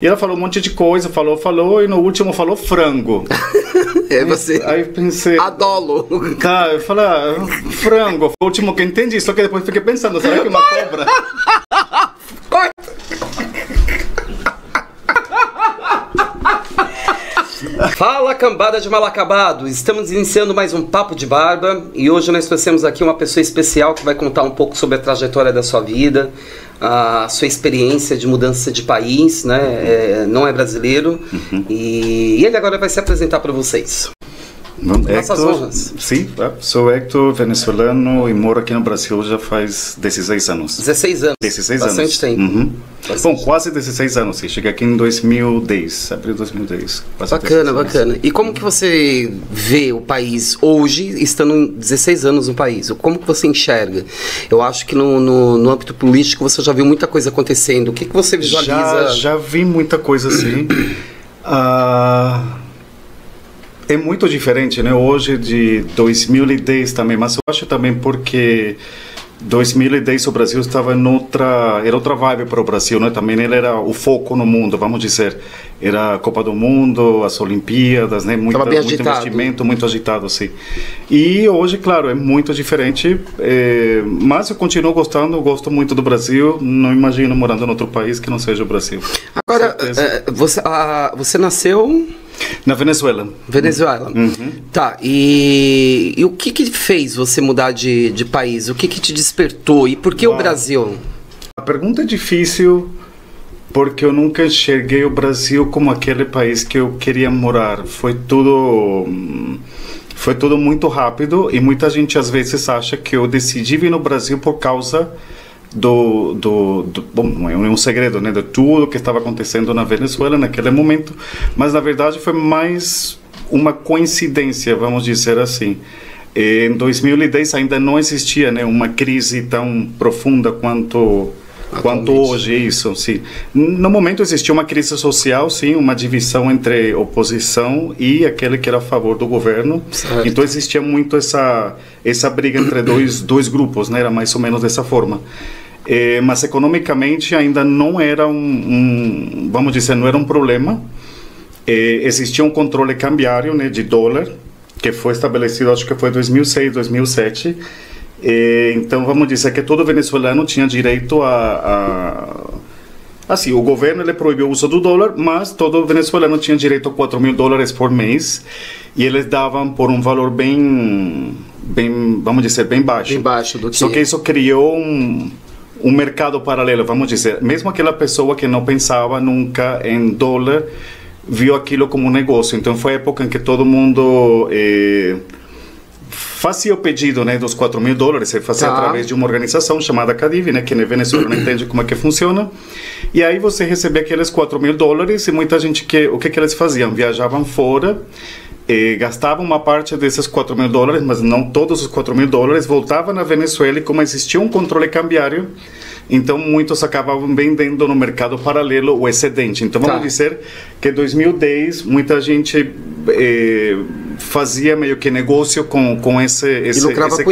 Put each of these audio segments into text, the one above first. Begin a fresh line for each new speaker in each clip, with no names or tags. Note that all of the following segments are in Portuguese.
E ela falou um monte de coisa, falou, e no último falou frango.
Você...
Aí eu pensei...
Adolo.
Tá, eu falei, frango, foi o último que eu entendi, só que depois fiquei pensando, será que é uma cobra?
Fala, cambada de mal acabado! Estamos iniciando mais um Papo de Barba e hoje nós trouxemos aqui uma pessoa especial que vai contar um pouco sobre a trajetória da sua vida, a sua experiência de mudança de país, né? Não é brasileiro, e ele agora vai se apresentar para vocês.
Nossas honras. Sim, sou Héctor, venezuelano e moro aqui no Brasil já faz 16 anos.
16 anos?
16
bastante
anos.
Tempo.
Bastante. Bom, quase 16 anos, sim. Cheguei aqui em 2010, abril de 2010.
Bacana, bacana. E como que você vê o país hoje, estando 16 anos no país? Como que você enxerga? Eu acho que no âmbito político você já viu muita coisa acontecendo. O que você visualiza?
Já vi muita coisa, sim. É muito diferente, né? Hoje de 2010 também, mas eu acho também porque 2010 o Brasil estava era outra vibe para o Brasil, né? Também ele era o foco no mundo, vamos dizer. Era a Copa do Mundo, as Olimpíadas, né? Muito investimento, muito agitado, sim. E hoje, claro, é muito diferente, mas eu continuo gostando, gosto muito do Brasil, não imagino morando em outro país que não seja o Brasil.
Agora, você nasceu...
Na Venezuela.
Venezuela. Tá, e o que fez você mudar de país? O que te despertou? E por que o Brasil?
A pergunta é difícil porque eu nunca enxerguei o Brasil como aquele país que eu queria morar. Foi tudo muito rápido e muita gente às vezes acha que eu decidi vir no Brasil por causa bom, não é um segredo, né, de tudo que estava acontecendo na Venezuela naquele momento, mas na verdade foi mais uma coincidência, vamos dizer assim. Em 2010 ainda não existia, né, uma crise tão profunda quanto hoje isso, sim. No momento existia uma crise social, sim, uma divisão entre oposição e aquele que era a favor do governo. Certo. Então existia muito essa briga entre dois grupos, né? Era mais ou menos dessa forma. Mas economicamente ainda não era vamos dizer, não era um problema. Existia um controle cambiário, né, de dólar, que foi estabelecido, acho que foi em 2006, 2007. Então vamos dizer que todo venezuelano tinha direito assim, o governo ele proibiu o uso do dólar, mas todo venezuelano tinha direito a $4.000 por mês e eles davam por um valor bem, vamos dizer, bem baixo.
Bem baixo do que...
Só que isso criou um mercado paralelo, vamos dizer. Mesmo aquela pessoa que não pensava nunca em dólar viu aquilo como um negócio. Então foi a época em que todo mundo fazia o pedido, né, dos $4.000, você fazia através de uma organização chamada CADIV, né, que na Venezuela não entende como é que funciona, e aí você recebia aqueles $4.000 e muita gente, o que eles faziam? Viajavam fora, gastavam uma parte desses $4.000, mas não todos os $4.000, voltavam na Venezuela e como existia um controle cambiário, então muitos acabavam vendendo no mercado paralelo o excedente. Então vamos dizer que em 2010 muita gente fazia meio que negócio com esse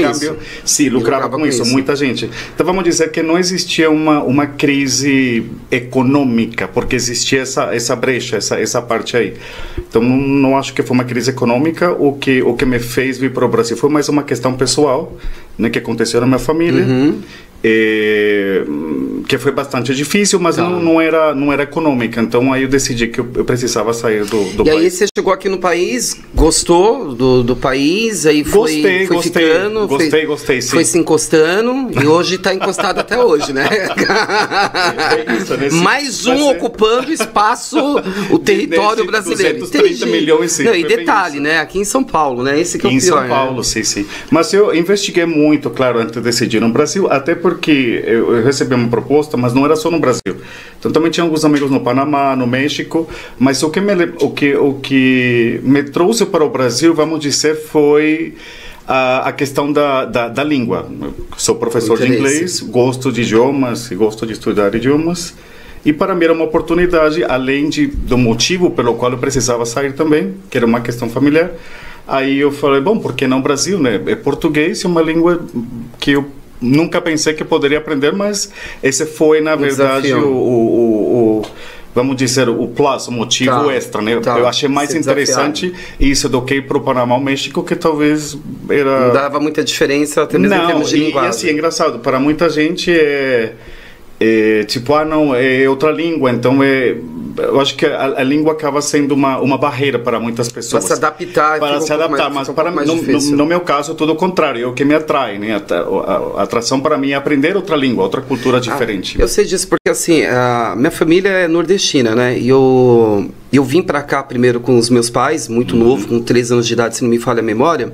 câmbio.
Isso.
Sim, lucrava com isso, muita gente. Então vamos dizer que não existia uma crise econômica, porque existia essa brecha, essa parte aí. Então não acho que foi uma crise econômica. O que me fez vir para o Brasil foi mais uma questão pessoal, né, que aconteceu na minha família. Que foi bastante difícil, mas não era econômica. Então aí eu decidi que eu precisava sair do país.
E aí você chegou aqui no país, gostou do país, aí foi ficando,
gostei, sim.
Foi se encostando e hoje está encostado até hoje, né?
Isso, né?
Mais um ocupando espaço, o território brasileiro.
230 milhões, sim.
Não, e detalhe, né? Aqui em São Paulo, né? Esse que é o pior.
Em São Paulo, sim. Mas eu investiguei muito, claro, antes de decidir no Brasil, até porque eu recebi uma proposta, mas não era só no Brasil. Então também tinha alguns amigos no Panamá, no México, mas o que me trouxe para o Brasil, vamos dizer, foi a questão da língua. Eu sou professor de inglês, gosto de idiomas e gosto de estudar idiomas. E para mim era uma oportunidade, além do motivo pelo qual eu precisava sair também, que era uma questão familiar. Aí eu falei, bom, por que não Brasil, né? É português, é uma língua que eu nunca pensei que poderia aprender, mas esse foi, na verdade, vamos dizer, o plus, o motivo extra, né? Eu achei mais interessante isso do que ir para o Panamá, o México, que talvez era...
Não dava muita diferença, até mesmo em termos de linguagem.
E assim, é engraçado, para muita gente tipo, não, é outra língua, então eu acho que a língua acaba sendo uma barreira para muitas pessoas.
Para se adaptar.
Para se adaptar, mas para no meu caso, tudo o contrário, é o que me atrai, né? A atração para mim é aprender outra língua, outra cultura diferente.
Eu sei disso porque, assim, a minha família é nordestina, né? E eu vim para cá primeiro com os meus pais, muito novo, com 3 anos de idade, se não me falha a memória.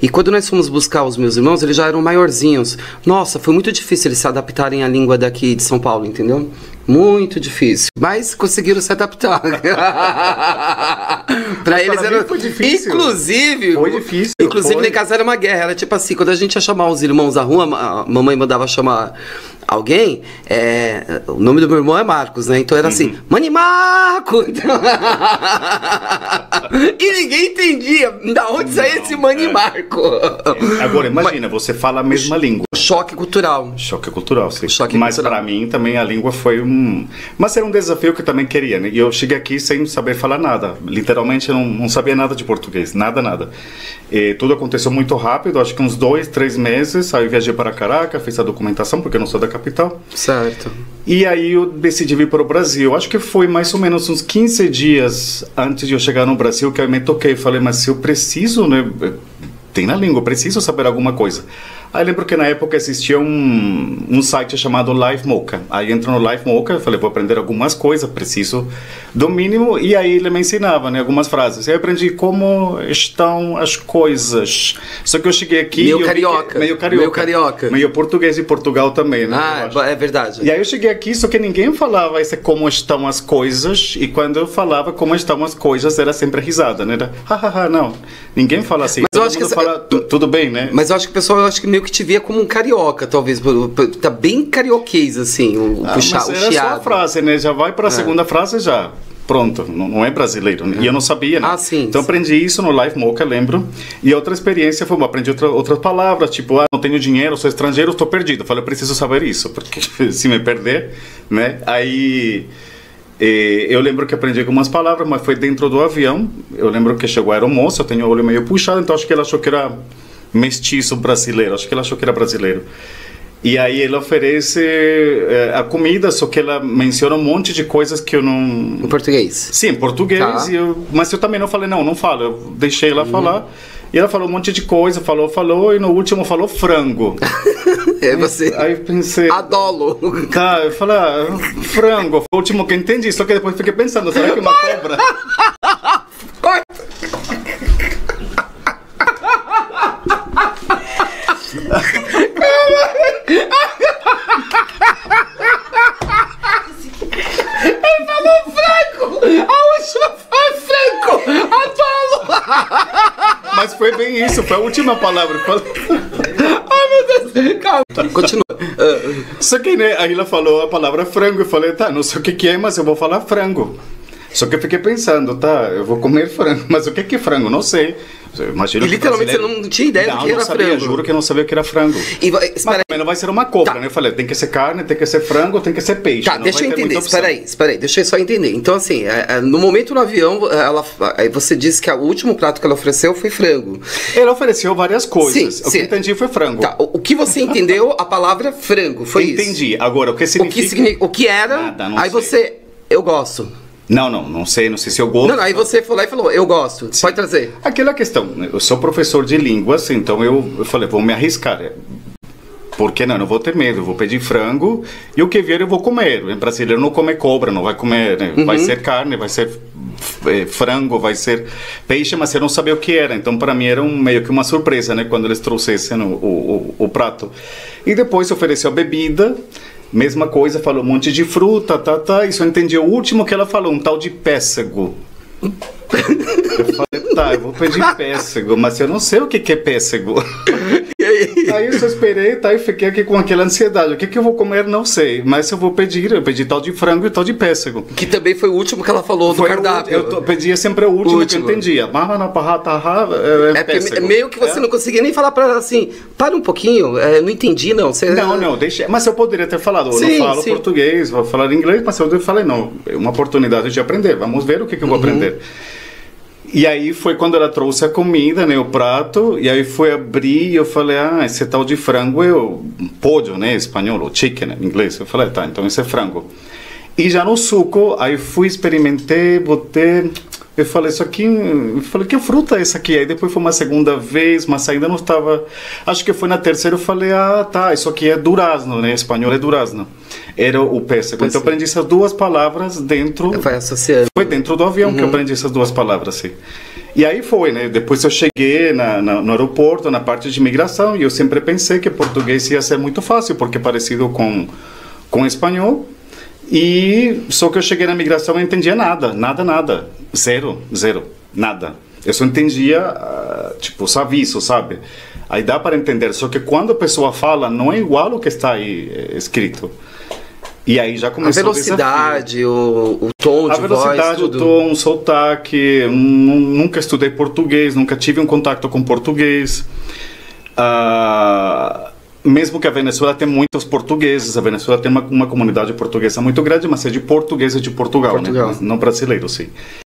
E quando nós fomos buscar os meus irmãos, eles já eram maiorzinhos. Nossa, foi muito difícil eles se adaptarem à língua daqui de São Paulo, entendeu? Muito difícil, mas conseguiram se adaptar. Para eles era
foi difícil.
Inclusive,
foi difícil.
Inclusive, lá em casa era uma guerra. Era tipo assim, quando a gente ia chamar os irmãos da rua, a mamãe mandava chamar alguém, o nome do meu irmão é Marcos, né? Então era assim, Mani Marco! E ninguém entendia da onde saía esse Mani Marco.
Agora, imagina, você fala a mesma língua.
Choque cultural.
Choque cultural, sim.
Mas
para mim também a língua foi Mas era um desafio que eu também queria, né? E eu cheguei aqui sem saber falar nada. Literalmente eu não sabia nada de português. Nada. E tudo aconteceu muito rápido, acho que uns 2, 3 meses. Aí eu viajei para Caracas, fiz a documentação, porque eu não sou da capital.
Certo.
E aí eu decidi vir para o Brasil. Acho que foi mais ou menos uns 15 dias antes de eu chegar no Brasil que eu me toquei. Falei, mas se eu preciso, né? Tem na língua, eu preciso saber alguma coisa. Aí lembro que na época existia um site chamado Live Mocha. Aí entro no Live Mocha, falei, vou aprender algumas coisas, preciso do mínimo. E aí ele me ensinava, né, algumas frases. Aí eu aprendi como estão as coisas. Só que eu cheguei aqui...
Meio carioca.
Meio português de Portugal também, né?
É verdade.
E aí eu cheguei aqui, só que ninguém falava esse como estão as coisas. E quando eu falava como estão as coisas, era sempre risada, né? Era, não. Ninguém fala assim.
Mas eu acho que
fala, tudo bem, né?
Mas eu acho que o pessoal, meio que te via como um carioca, talvez. Tá bem carioquês, assim, o chiado.
Era só a frase, né? Já vai para a segunda frase, já. Pronto, não é brasileiro. Né? E eu não sabia, né?
Sim.
Então aprendi isso no Live Mocha, lembro. E outra experiência foi, aprendi outras palavras, tipo, não tenho dinheiro, sou estrangeiro, estou perdido. Eu falei, eu preciso saber isso, porque se me perder, né? Aí... eu lembro que aprendi algumas palavras, mas foi dentro do avião. Eu lembro que chegou a aeromoça, eu tenho o olho meio puxado, então acho que ela achou que era mestiço brasileiro, acho que ela achou que era brasileiro. E aí ele oferece a comida, só que ela menciona um monte de coisas que eu não...
Em português?
Sim, em português, tá. Mas eu também não falei, não falo, eu deixei ela falar. E ela falou um monte de coisa, falou, e no último falou frango. Aí pensei...
Adolo.
Tá, eu falei, frango, foi o último que eu entendi, só que depois fiquei pensando, será que é uma cobra?
Ele falou frango! A última foi frango! Adolo!
Mas foi bem isso, foi a última palavra.
Ai, meu Deus! Calma, continua.
Só que, né, aí ela falou a palavra frango, eu falei, tá, não sei o que é, mas eu vou falar frango. Só que eu fiquei pensando, tá, eu vou comer frango, mas o que é frango? Não sei.
E literalmente você não tinha ideia do que era
sabia,
frango.
Juro que eu não sabia o que era frango. Mas também não vai ser uma cobra, né? Eu falei, tem que ser carne, tem que ser frango, tem que ser peixe.
Tá, deixa eu entender, espera aí, deixa eu só entender. Então assim, no momento no avião, aí você disse que o último prato que ela ofereceu foi frango.
Ela ofereceu várias coisas.
Sim,
o que eu entendi foi frango.
Tá, o que você entendeu, a palavra frango, foi isso?
Entendi. Agora, o que significa...
O que era,
nada,
aí sei. Você, eu gosto.
Não sei se eu gosto.
Não, aí você foi lá e falou, eu gosto, sim. Pode trazer.
Aquela questão, eu sou professor de línguas, então eu falei, vou me arriscar. Por que não? Não vou ter medo, eu vou pedir frango e o que vier eu vou comer. O brasileiro não come cobra, não vai comer, né? Vai ser carne, vai ser frango, vai ser peixe, mas eu não sabia o que era. Então para mim era meio que uma surpresa, né? Quando eles trouxessem o prato. E depois ofereceu a bebida. Mesma coisa, falou um monte de fruta, isso eu entendi. O último que ela falou, um tal de pêssego. Eu falei, tá, eu vou pedir pêssego, mas eu não sei o que é pêssego.
E aí
Aí eu só esperei, tá? E fiquei aqui com aquela ansiedade. O que eu vou comer? Não sei. Mas eu vou pedir. Eu pedi tal de frango e tal de pêssego.
Que também foi o último que ela falou do cardápio.
Eu pedia sempre o último que eu entendia. Mama na parrata,
meio que você não conseguia nem falar pra ela assim, para um pouquinho, não entendi, não. Você...
Não, deixei. Mas eu poderia ter falado, eu não falo português, vou falar inglês, mas eu falei, não, é uma oportunidade de aprender, vamos ver o que eu vou aprender. E aí foi quando ela trouxe a comida, né, o prato, e aí foi abrir e eu falei, esse tal de frango é o pollo, né, espanhol, ou chicken, em inglês. Eu falei, tá, então esse é frango. E já no suco, aí fui, experimentei, botei... Eu falei, isso aqui... Eu falei, que fruta é essa aqui? Aí depois foi uma segunda vez, mas ainda não estava... Acho que foi na terceira, eu falei, tá, isso aqui é durazno, né? Em espanhol é durazno. Era o pêssego. Então eu aprendi essas duas palavras dentro...
Foi associando.
Foi dentro do avião que eu aprendi essas duas palavras, assim. E aí foi, né? Depois eu cheguei no aeroporto, na parte de imigração, e eu sempre pensei que português ia ser muito fácil, porque é parecido com espanhol. E só que eu cheguei na migração e não entendia nada. Zero, nada. Eu só entendia, tipo, os avisos, sabe? Aí dá para entender, só que quando a pessoa fala, não é igual o que está aí escrito. E aí já começou
a velocidade, o tom de voz, tudo. A velocidade,
o tom, o sotaque. Nunca estudei português, nunca tive um contato com português. Mesmo que a Venezuela tem muitos portugueses, a Venezuela tem uma comunidade portuguesa muito grande, mas é de portugueses de Portugal. Né? Não brasileiros, sim.